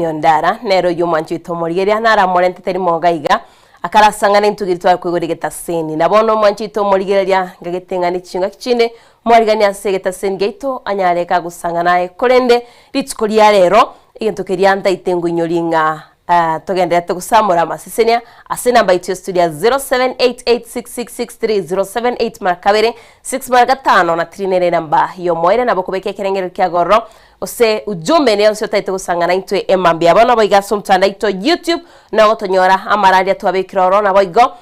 Nyondara nero yumanju tomorigeria nara morente teri mogaiga akarasangana intugirtwa kwigurigeta seni nabono manju tomorigeria ngagetengani chinga kichine mwarigani asegeta seni geito anyareka gusangana korende ritskoria rero igentokeria ndaitengu inyoringa togende tugusamura masisenia asena baitio studio 07886663 07 6 margatano na trinere namba yo moire nabo kubeke kerengero kya goro ose ujumbe ne onse taite gusangana intwe emambia bana boiga somtanda ito YouTube na otonyora amaradia twabekiroro na boigo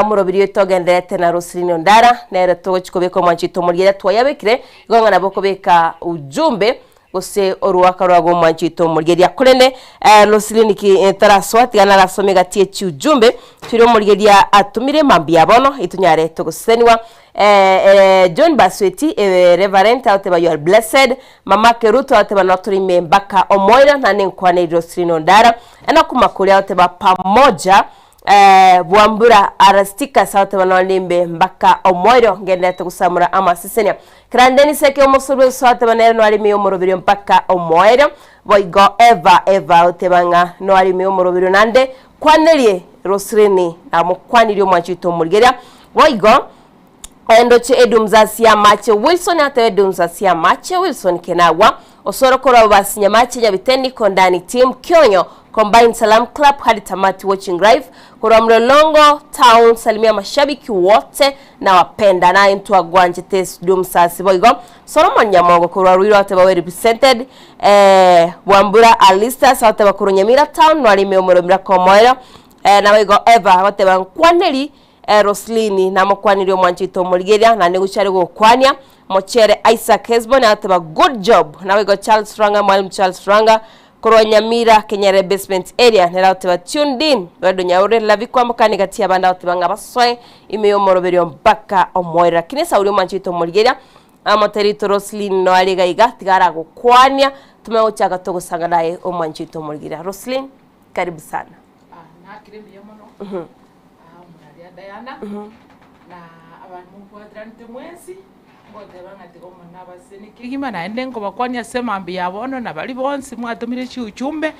murobirio togendete na Roslyn Ondara nere tochikobeko manchito muriera twayabekire igonga nabo kubeka ujumbe ose oruwaka rwago manchito muriera kurene Roslyn ki taraswati ana rasomega tie ujumbe tiro muriera atumire mambia bono itunyare togosenwa John Basweti Reverend Auteba you are blessed Mama Keruto Auteba noturi membaka omoira na nenkwane Roslyn Ondara ena kumakuri Auteba pamoja Buambura arastika Auteba nolimbe mbaka omoiro ngende tukusamura ama sisenia krandeni seke omosuru Auteba nere no alimi omorobiri mpaka omoiro boigo eva Auteba nga no alimi omorobiri nande kwanelie Roslyn na mukwanirio mwachito murgeria boigo Endoche edumzasia mache Wilson ate edumzasia mache Wilson kenawa osorokora basinya mache nyabitendi kondani team Kyonyo Combined Salam Club hadi tamati watching live kwa Mlolongo town salimia mashabiki wote na wapenda na into agwanje tes dumsasi boigo Solomon Nyamongo kwa Ruiro atabawe represented Wambura Alista sawa kwa Nyamira town no alime omoromira komoero na boigo Eva wateba kwaneli Roslyn na mukwaniro mwanchito murigeria na neguchari gukwania Mochere Isaac Hesbon ataba good job nawe go Charles Franga mwalimu Charles Franga Nyamira Kenyere basement area nera ataba tuned in bado nyaure lavikwa mukani gati abanda ataba baswe imeyomoroberio mpaka omoira kinesa uri mwanchito murigeria amaterito Roslyn no aliga iga tigara gukwania tumeochaga togusanga naye omwanchito murigeria Roslyn karibu sana na kirembe yomono Diana na abantu mukwadrante mwezi ngote bangati ko mona baseni kigima na endengo bakwanya semambi yabono na bali bonsi mwatumire cyuchumbe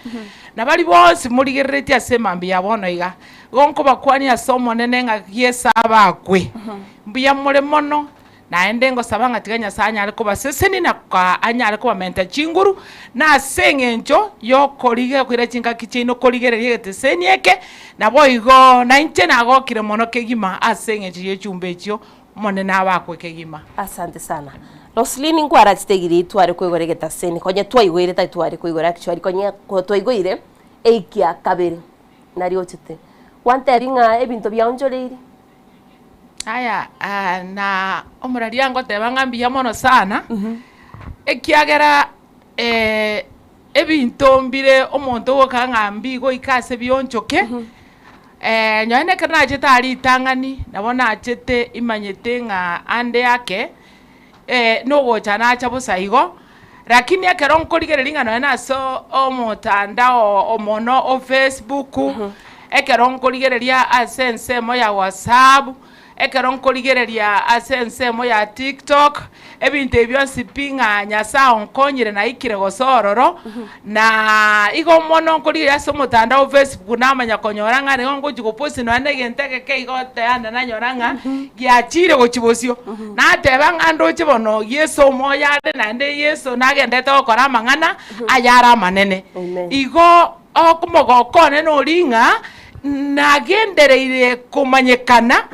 na bali bonsi muri gereti ya semambi yabono iga gonko bakwanya somo nenenga yesa bakwe mbiya mure mono na endengo sabanga tiganya sanya ariko baseseni na kwa anya ariko bamenta chinguru na sengenjo yo kolige kwira chinga kichino koligere yete senieke na boigo na inche na gokire mono kegima asengenjo yechumbe chyo mone na bakwe kegima. Asante sana Roslyn ngwara chitegiri twari kwigoregeta seni konye twaigwire tai twari kwigora actually konye twaigwire eikia kabiri nari ochete wante ringa ebinto byaonjoreiri Aya na omurari yango tebangambia mono sana ekiagera ebinto mbire omonto wokangambi go ikase bionchoke nyane kana jeta ali tangani nabona achete imanyete nga ande yake no gochana acha busaigo lakini akero nkoligereringa no na so omotandao omono o Facebook ekero nkoligereria asense mo ya WhatsApp ekero nkoligereria asense mo ya TikTok ebintu byose pinga nyasa onkonyire na ikire gosororo na igo mono nkoligeria so mutandao Facebook namanya konyoranga ne ngo jikoposi no ane genteke ke igote anda na nyoranga giachire gochibosio na tebanga ndo chibono Yesu moya na nde Yesu nagendete okora mangana ayara manene igo okumogokone no ringa nagendereire kumanyekana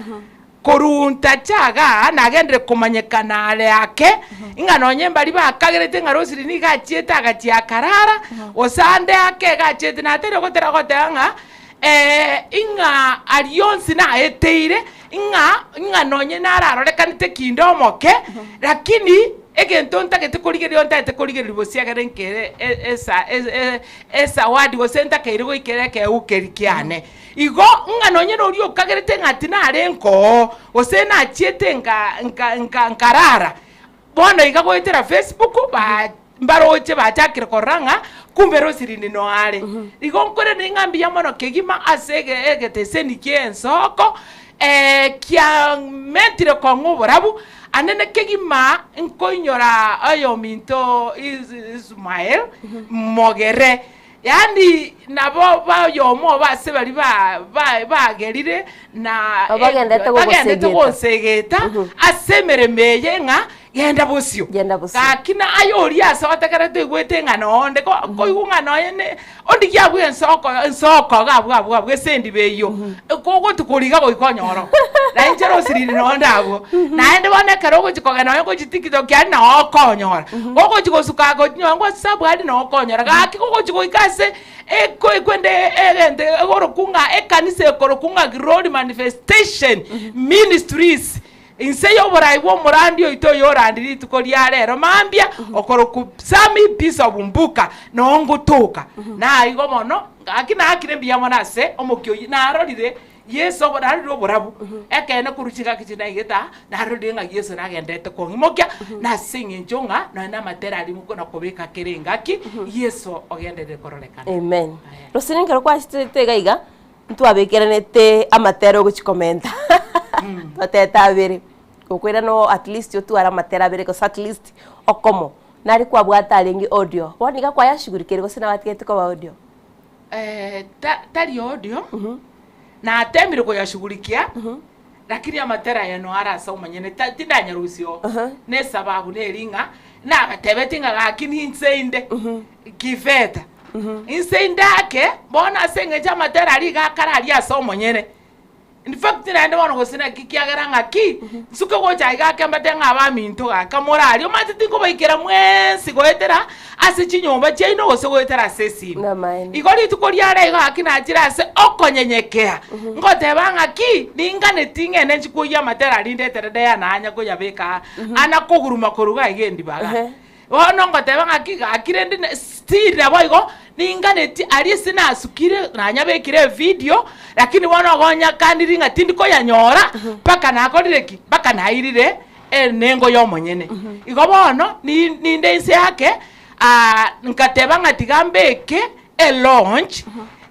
korunta chaga nagendere kumanyekana ale yake ingano nyemba liba kagerete ngarosiri ni gachieta gachia karara osande yake gachieta na tere gotera gotanga inga alionsi na eteire inga nonye nararo lekanite kindomoke lakini egentonta ketekoligerio onta etekoligerio bosiagere nkere esa wadi gosenta keirigo ikereke ukerikiane igo nganonye no rio kagerete ngati na arenko osena achiete nkarara bono iga goitera Facebook ba mbaroche bachakire koranga kumbe Roslyn no are igo nkore ningambia mono kegima asege egeteseni kiensoko kia mentire ko ngoborabu anene kegima nkoinyora ayo minto Ismael mogere yani nabo bayomo base bali bagerire na bagendete gonsegeta asemeremeye nga genda busio kakina ayori asa watakarate igwete ngana onde ko igungana yene ondi kyabwe nsoko gabwa bwesendi beyo ko tukuriga ko ikonyoro na injero siriri no ndabo na ende bone karo ko chikogana yo ko chitikito kya na okonyora ko chikosuka ko nyongo sabu ali no okonyora gaki ko chikoikase kwende egende egorokunga ekanise ekorokunga road manifestation ministries inse yoborai bo murandi oito yorandiri tukoria rero mambia okoroku sami piece of mbuka no ngutuka na igo mono akina akire biya monase omokyo na arorire Yesu borari ro borabu ekene kuruchika kichina igeta na arorire nga Yesu nagendete ko ngimokia na singi njonga na matera limuko na kobeka kerengaki Yesu ogendete korolekana. Amen. Rosini kero kwa sitega ntu abekeranete amatero guchikomenta bateta abiri kukwira no at least yotu ara matera abiri ko at least okomo nari kwa bwata alingi audio woniga kwa yashugurikire go sina batigete ko audio tari audio na atemire ko yashugurikia lakini amatera yano ara sa umanyene tindanya rusio ne sababu ne ringa na batebetinga lakini inseinde kiveta insendake bona senge chama terari ga karari asomo nyene in fact na ndo wono gosina kikiagera ngaki suko go jaiga kembate ngaba minto ga kamorari matiti ko baikera mwensi goetera ase chinyomba cheino gose goetera sesi igori tukoria rega akina jira se okonyenyekea ngoteba ngaki ningane tinge ne chikuya materari ndetere ya nanya ko yabeka ana koguruma koruga igendi baga wono ngoteba ngaki akirende stira boigo ninganeti alisina asukire nanyabekire video lakini wono gonya kandi ringa tindiko yanyora paka nakorire paka nairire nengo yomonyene igo bono ni ndense yake nkateba ngatigambeke launch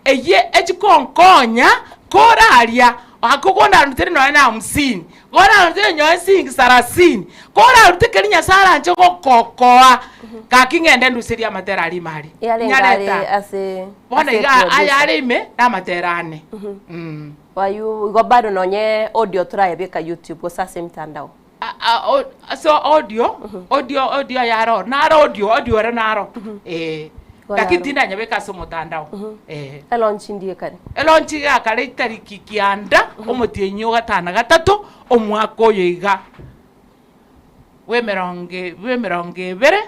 eye echikonkonya koraria akukona rutere no na 50 gora rutere nyo singi 30 gora rutere nya sara nje kokoa kakingende ndusiria materari mari nyareta ase bona iga ayarime na materane wayu go bado nonye audio turayebeka YouTube go sasa mtandao so audio yaro na audio re naro lakini tinda nyabeka so mutandao elonchi ndiye kare elonchi ga kare tariki kianda omotienyo gatana gatatu omwako yiga wemeronge bere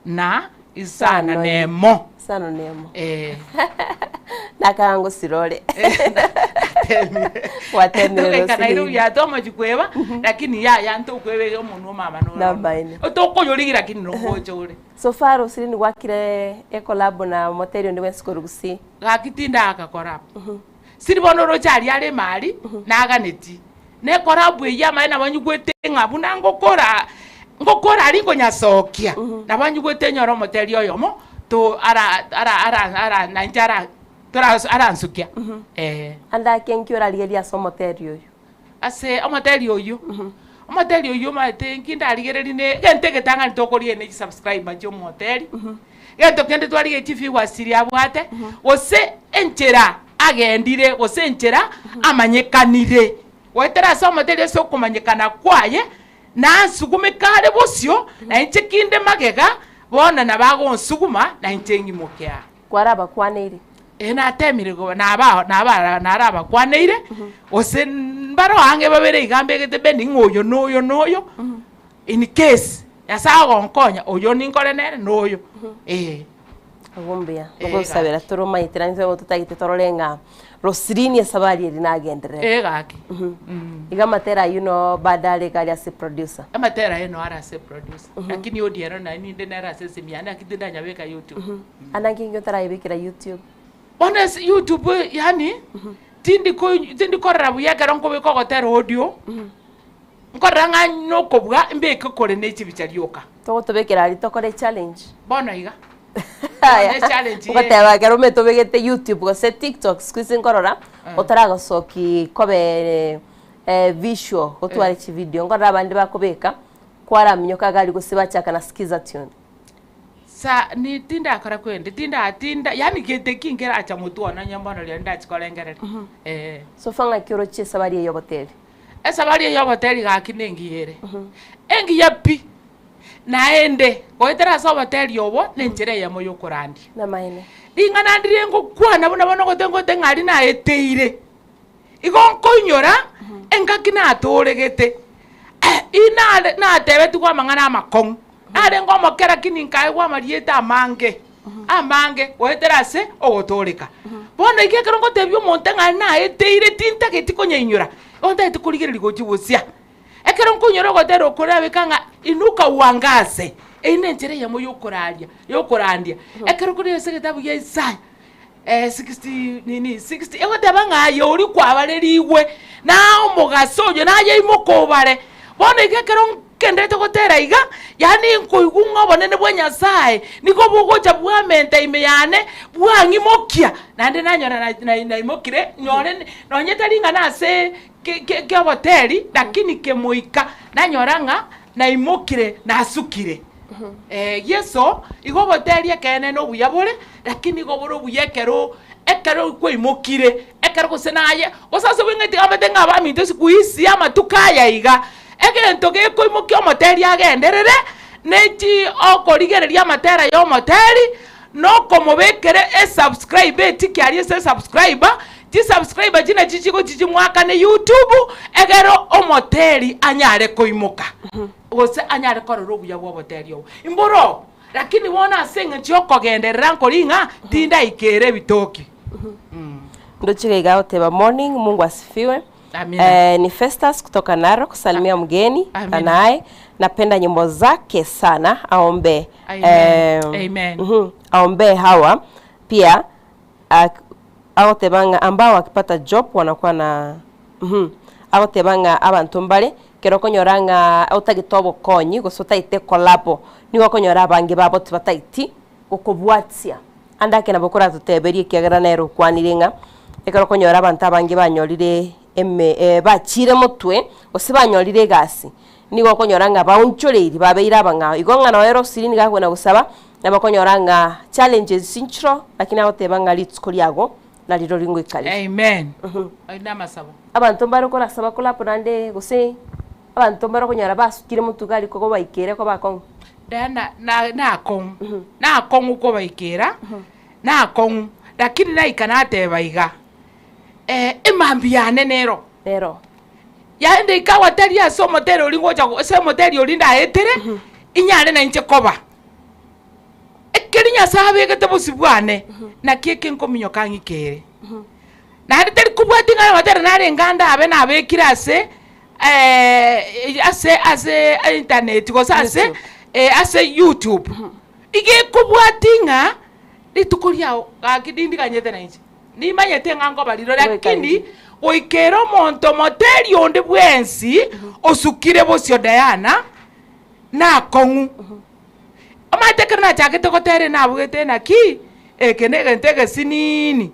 na isana nemo nakango sirole watemire kana iru ya toma jikweba lakini ya nto kwebe omuntu mama no otoko yorigira kini no gochore so far usiri ni wakire e collab na Moterio ndi wenskorugusi gakitinda aka collab siri bono rochari ale mari na aganeti ne collab ya maina banyugwete ngabu na ngokora aringo nyasokia na banyugwete nyoro Moterio yomo to ara na njara ara nsukia anda kenkiora ligeria so Moterio yo ase Moterio yo Moterio yo mate nkinda ligereri ne gente getanga ntokori ne subscribe majo Moterio gento kende twari TV wasiri abwate ose enchera agendire ose enchera amanyekanire wetera so Moterio so kumanyekana kwaye na sugumekare bosio na enchekinde magega bona nabago nsuguma na entengi mokya kwaraba kwaneire ena temire go naraba kwaneire ose mbaro hange babere igambe gete bending oyo noyo in case yasago nkonya oyo ninkore nere noyo agumbia bagosabera turoma itiranze bo tutagite torolenga Rosirini sabari rinagendere gaki igamatera badale kali ase producer amatera ara ase producer lakini odiero na ni ndenera ase simiana kitinda nyabeka YouTube anangingo tarayibikira YouTube honest YouTube yani tindi korabu ya garonko be kokotera audio nkoranga no kobwa mbeke kore ne chibicarioka to tobekera ali tokore challenge bona iga Ukateba kero meto begete YouTube go se TikTok squeezing korora otaraga soki kobe visual otware chi video ngora bandi bakobeka kwara minyoka gali guseba chaka na skiza tune sa ni tinda akara kwende tinda yani gete kingera acha mutu ona nyambono lyo ndachikolengerera so fanga kiro che sabari yo hoteli sabari yo hoteli gakinengiyere engi yapi naende goetera so hoteli yobo nenjere ya moyo kurandi na maine ingana ndire ngo kwana bona bona gotengo ngari na eteire igonko nyora engakina atoregete ina na tebe tu kwa mangana amakong nare ngomo kera kininka kwa marieta amange goetera se ogotoleka bona ikekero ngo tebyo monte ngari na eteire tinta getiko nyinyura onda itukurigirira gochibusia ekero nkunyoro gotero kurabe kanga inuka uangaze ine njere ya moyo yokorandia ekero kuri ese gitabu ya Isaya 60 ego tabanga yori kwabareriwe na omugasojo naye imokobare bona ikekero kendete gotera iga yani nkuigunga bonene bwa Nyasaye niko bugocha bwamente imeyane bwangimokia nande nanyora na imokire nyore nonyetaringa nase ke hoteli lakini kemoika nanyoranga na imokire na asukire yeso igo hoteli ekene no buyabore lakini igo boro buyekero ekero ko imokire ekero kusenaye osase wingeti abatenga abaminto sikuisi amatukaya iga egento ge ko imokio hoteli agenderere nechi okorigereria matera yo hoteli no komobekere subscribe tikiari subscriber ti subscriber jina chichiko chichi mwaka ne YouTube egero omoteli anyare koimoka ose anyare kororo buya bwo hoteli yo imboro lakini wona asenga choko genderera nkoringa tinda ikere bitoki ndochige gao teba morning. Mungu asifiwe. Amina. Ni Festus kutoka Narok kusalimia mgeni anaye napenda nyimbo zake sana aombe. Amen. Aombe hawa pia ao tebanga ambao wakipata job wanakuwa na ao tebanga abantu mbale kero konyoranga utagitobo konyi gusota ite kolabo nigo konyora abangi babo tibataiti ukubwatia andake nabokora tuteberie kiagara nero kwanirenga ekero konyora abantu abangi banyorire bachire mutwe osibanyorire gasi nigo konyoranga baunchoreiri babeira banga igonga no ero sirini gakona gusaba nabakonyoranga challenges sinchro lakini ao tebanga litskoliago na liro ringo ikali. Amen. Aina masabo abantu mbaro kora saba kula ponande gose abantu mbaro konyara basukire mutugali koko baikere ko bakon dana na kong uko baikera na kong lakini na ikanate baiga emambiane nero yaende ikawa tari aso moteri olingoja se moteri olinda etere inyare na inche koba ekerinya sabe gete busibwane na keke nkominyo kangikere na teri kubwati ngana moteri nare nganda abe na abe kirase ase internet ko sase ase YouTube ige kubwatinga litukuria akidindi kanyete na inchi ni manyete ngango baliro lakini oikero monto moteri onde bwensi osukire bosio Diana na kongu amatekera na chakete kotere na bugete na ki ekenege ntege sinini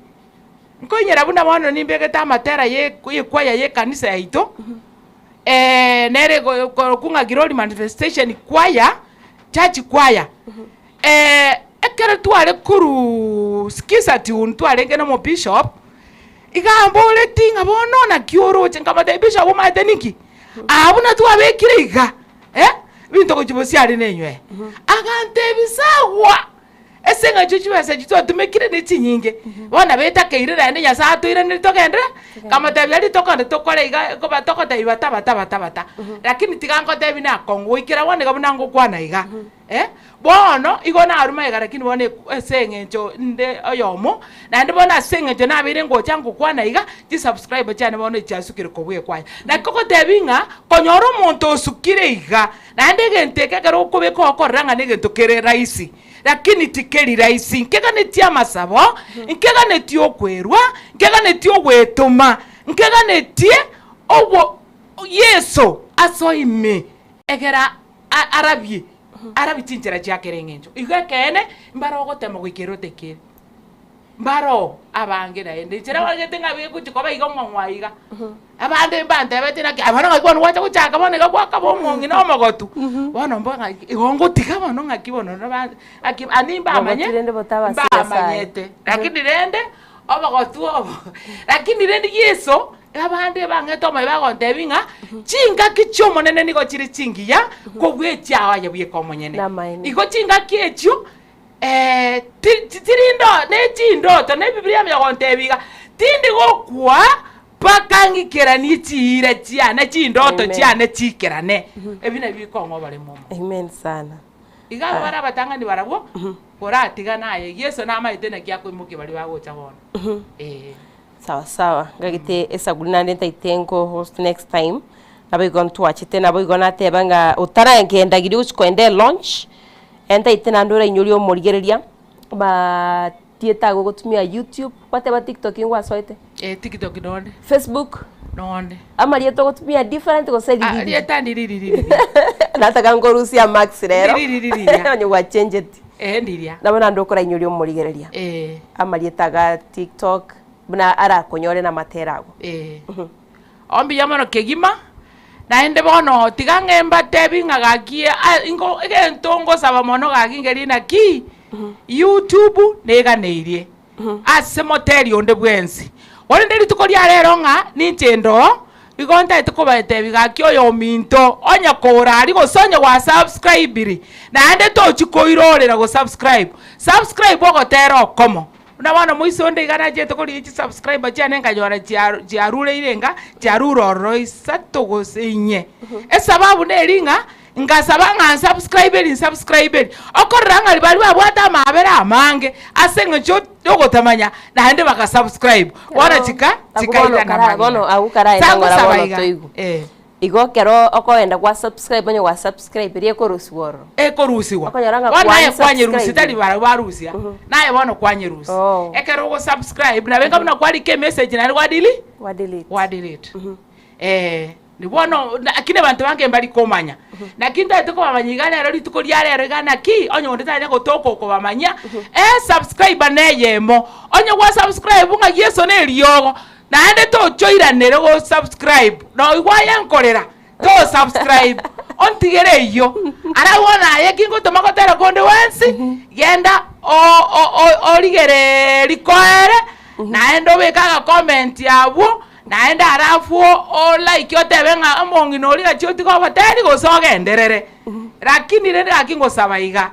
nkonyera buna bono nimbegeta amatera ye kwaya ye kanisa yaito nere kunga giroli manifestation kwaya church kwaya ekere tuare kuru skisa tiun tuare ngeno mo bishop igambole tinga bono na kioro chengamata bishop umate niki abuna tuabekire iga binto kuchibosi ari nenywe agante bisawa esenga chuchuwese chitwa tumekire neti nyinge bona beta keirira ende nyasa tuire ni tokendre kama tabyali tokande tokore iga ko batokota ibata bata lakini tigango tebi na kongo ikira wone gabuna ngo kwana iga bono igona aruma iga lakini wone esenga ncho nde oyomo na ndi bona senga ncho na bire ngo changu kwana iga ti subscribe chane bono chasukire ko bwe kwanya na koko tebinga konyoro muntu osukire iga na ndege nteke kero ko be ko koranga nege tokere raisi lakini tikeri raisi nkega netia masabo nkega netio kwerwa nkega netio gwetuma nkega netie owo yeso asoime egera arabi tinjera jakerengenjo igakene mbara ogotema gwikero tekere mbaro abange naende chera wagete ngabe kuchikoba igo ngwaiga abande mbante betina ki abana ngakwana wacha kuchaka bone gakwa bomongi no mogotu bono mbonga igongo tikaba no ngakibono aki animba amanye amanyete lakini rende obogotu obo lakini rende yeso abande bangeto mabagonte binga chinga kichomo nene nigo chiri chingiya kobwecha aye byekomonyene igo chinga kiechu tirindo ne chindoto ne Biblia myagontebiga tindi gokwa pakangikera ni chire chiane chindoto chiane chikerane ebina bikongo bale momo. Amen sana. Igaba bara batangani barabo koratiga naye Yesu na maitene kyako imuke bali bagocha bona. Sawa sawa ngagite esagulina ndenta itengo host next time nabo igontu achite nabo igona tebanga utara ngenda giri uchikwende launch enta itena ndura inyurio murigereria ba tieta gutumia YouTube bateba TikTok ingwa soite TikTok nonde Facebook nonde amari eto gutumia different go side didi arieta ndiriri nataka ngorusia max rero nyo wa change it ndiria nabona ndokora inyurio murigereria amari etaga TikTok buna ara konyore na materago ombi yamano kegima naende bono tigangemba tebinga gakie ingo egentongo saba mono gagingeri na ki YouTube neganeirie ase moteri onde bwensi wale nderi tukoria rero nga ninchendo igonta itukobaete bigakio yo minto onya kora ari gosonya wa subscribe naende tochikoirorera go subscribe ogotero komo unabana muiso onde igana jeto kuri ichi subscriber cyane nganyora cyarure irenga cyaruroro isato gosenye esababu neringa ngasaba nga subscribe okoranga bali babwata mabera amange asenga cyo yogotamanya nande baka subscribe wana chika ina na bono agukara ina ngora bono toigu igo kero okoenda kwa subscribe onye wa subscribe rie korusiworo korusiwa wana kwanye rusi tali barusia naye bono kwanye rusi ekero go subscribe na benga buna kwali ke message na wa delete ni bono akine bantu bange mbali komanya na kinta tuko bamanyigana rero litukoria rero gana ki onye ondetanya gotoko ko bamanya subscribe na yemo onye wa subscribe nga Yesu ne riogo naende to choiranere go subscribe no igwaya nkorera to subscribe ontigere iyo ara wona yekingo tomakotera konde wensi genda origere rikoere naende obekaga comment yabo naende arafu o like yotebenga amongi no riga choti ko bateri go sogenderere lakini rende akingo sabaiga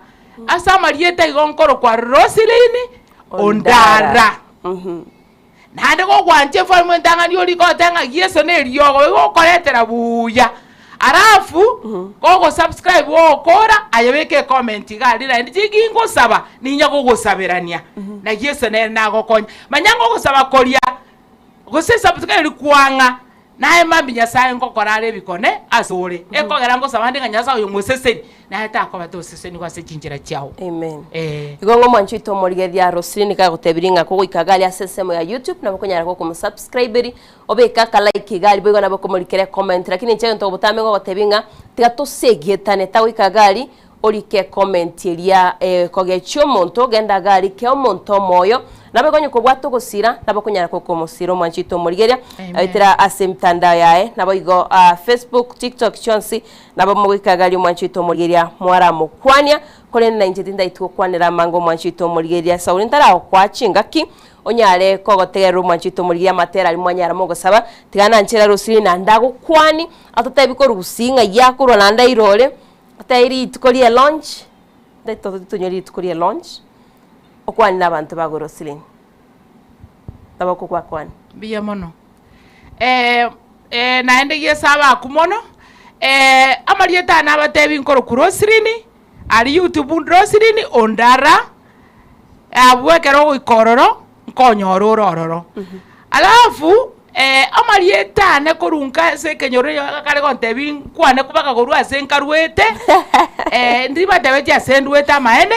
asa marieta igonkoro kwa Rosilini Ondara nande go gwanje formu ndangani oli ko tanga Yesu ne riogo go koretera buya arafu go subscribe wo kora ayebeke comment gali na ndigingo saba ninya go saberania na Yesu ne nago konya manyango go saba koria go se subscribe kwanga nae mambi nyasaye ngokorare bikone asore ekogera ngo saba ndinga nyasaye uyu museseni na eta ko batoseseni kwa se chinjira chao amen igongo mwanchito morigeria Rosilini ka gutebiringa ko ikagali asesemo ya YouTube na bokonyara ko mu subscriber obeka ka like gali bego na bokomorikere comment lakini nche nto butame ngo gutebinga tiga tusegietane tawo ikagali orike comment eria kogecho monto genda gali ke omonto moyo nabegonye ko bwato gusira nabokonyara ko komosiro mwanchito morigeria aitira asemtanda yae naboigo Facebook TikTok chonsi nabo mwikagali mwanchito morigeria mwara mukwania kole na injetinda itukwanira mango mwanchito morigeria sauri ntara kwachinga ki onyare kogotegera mwanchito morigeria matera ali mwanyara mogo saba tigana nchira Rosilini na ndagukwani atotabiko rusinga yakuro na ndairore atairi tukorie launch ndaito tunyori tukorie launch okwani nabantu ba Rosilini tabako kwa kwani biya mono naende yesaba kumono amarieta na batebi nkoro ku Rosilini ari YouTube Rosilini Ondara abwekero goikororo nkonyororororo alafu amarieta ne korunka se kenyore kare gontebi kwane kubaka goru ase nkarwete ndiba tebeja sendwete amaene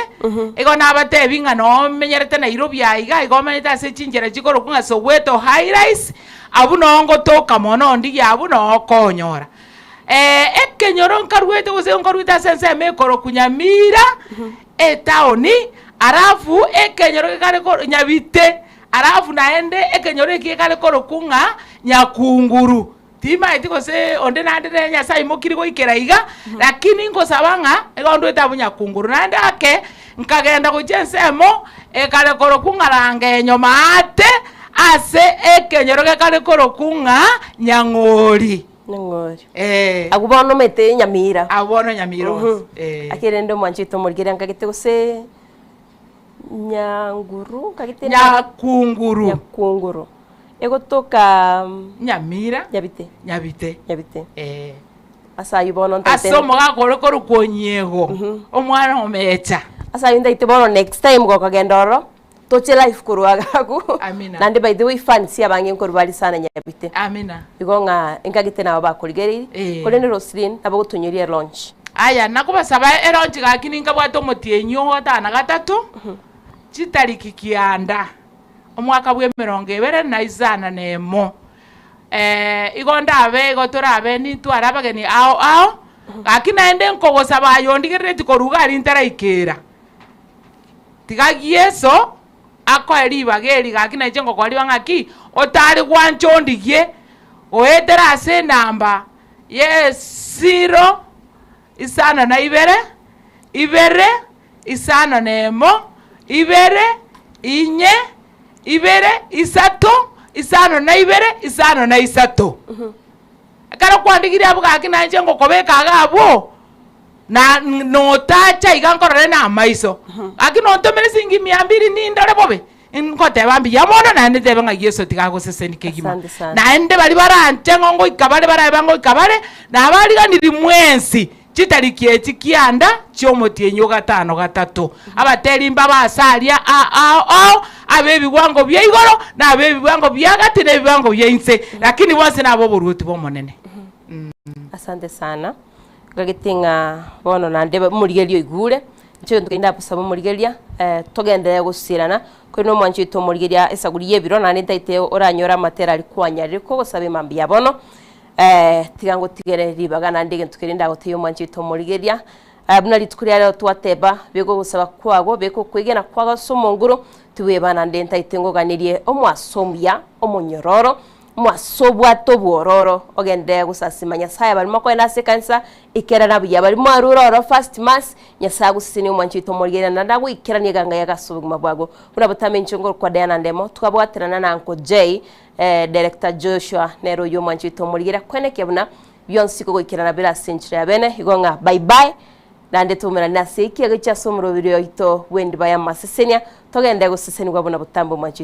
ego na batebi ngano menyerete na Nairobi aiga ego menyeta ase chinjera chikoro kunga Soweto high rise abu nongo toka mono ndi abu no konyora ekenyoro nkarwete gose nkarwete sense mekoro kunyamira etaoni arafu ekenyoro kare ko nyabite arafu naende ekenyore kikale korokunga nyakunguru tima itiko se onde nande Nyasaye mokiri goikera iga lakini ngosabanga egondo etabu nyakunguru nande ake nkagenda kuchensemo ekale korokunga range nyoma ate ase ekenyoro kale korokunga nyangori agubono mete Nyamira abono Nyamira akirende mwanchito murigire ngagite gose nyanguru kagite nyakunguru egotoka Nyamira nyabite asa yubono ntete asomo gakore korukonyego omwana omecha asa yunda itibono next time gokagenda oro toche life kuruagagu amina nande by the way fancy abange nkorubali sana nyabite amina igonga engagite nabo bakurigeri kolene Roslyn abo gutunyuriye launch aya nakubasaba launch gakini ngabwato motienyo otana gatatu chitariki kianda omwaka bwe 2024 igonda abe igotorabe ni twara abageni ao gakina ende nkogosa bayondigereti koruga ari ntara ikera tigagiyeso ako eriba geri gakina chengo kwali bangaki otari gwanchondigie oetera ase namba yes 0 isana na ibere isana nemo ibere inye ibere isato isano na ibere isano na isato kara kwandigira abo gakina chengo kobeka gabo na notacha igankorore na maiso akino ntomere singi 200 ni ndare bobe inkote bambi yamono na ndebe nga Yesu tigago seseni kegima na ende bali baranje ngongo ikabale barabango ikabale na bali ganiri mwensi chitariki ekikianda kyomotienyo gatano gatatu abateri mba basalia abebi bwango byeigoro na abebi bwango byagati ne bwango byeinse lakini bose nabo buruti bomonene asante sana gagitinga bono nande murigerio igure cyo ndinda busaba murigeria togende gusirana kwino mwanchito murigeria esaguriye biro nane ndaite oranyora matera likwanyarire ko gusaba imambi yabono tigango tigere ribagana ndege tukirinda gotiyo mwanchito murigeria buna litukuriya rero twateba bego gusaba kwago beko kwigena kwago somonguru tuwebana ndenta itengoganirie omwasomya omonyororo mwasobwa tobororo ogende gusasima Nyasaye barimo kwenda sekansa ikera nabuya barimo aruroro first mass Nyasaye gusini omwanchito murigeria nandagwo ikeranie ganga yagasubuguma bwago buna butamencho ngoro kwa Diana ndemo twabwaterana na Uncle J director Joshua nero yo mwanchito murigeria kweneke buna byonsiko goikera nabira century abene igonga bye bye nande tumera nase ikiaga cya somro biro ito wendi baya masesenia togende guseseni bwabona butambo mwanchito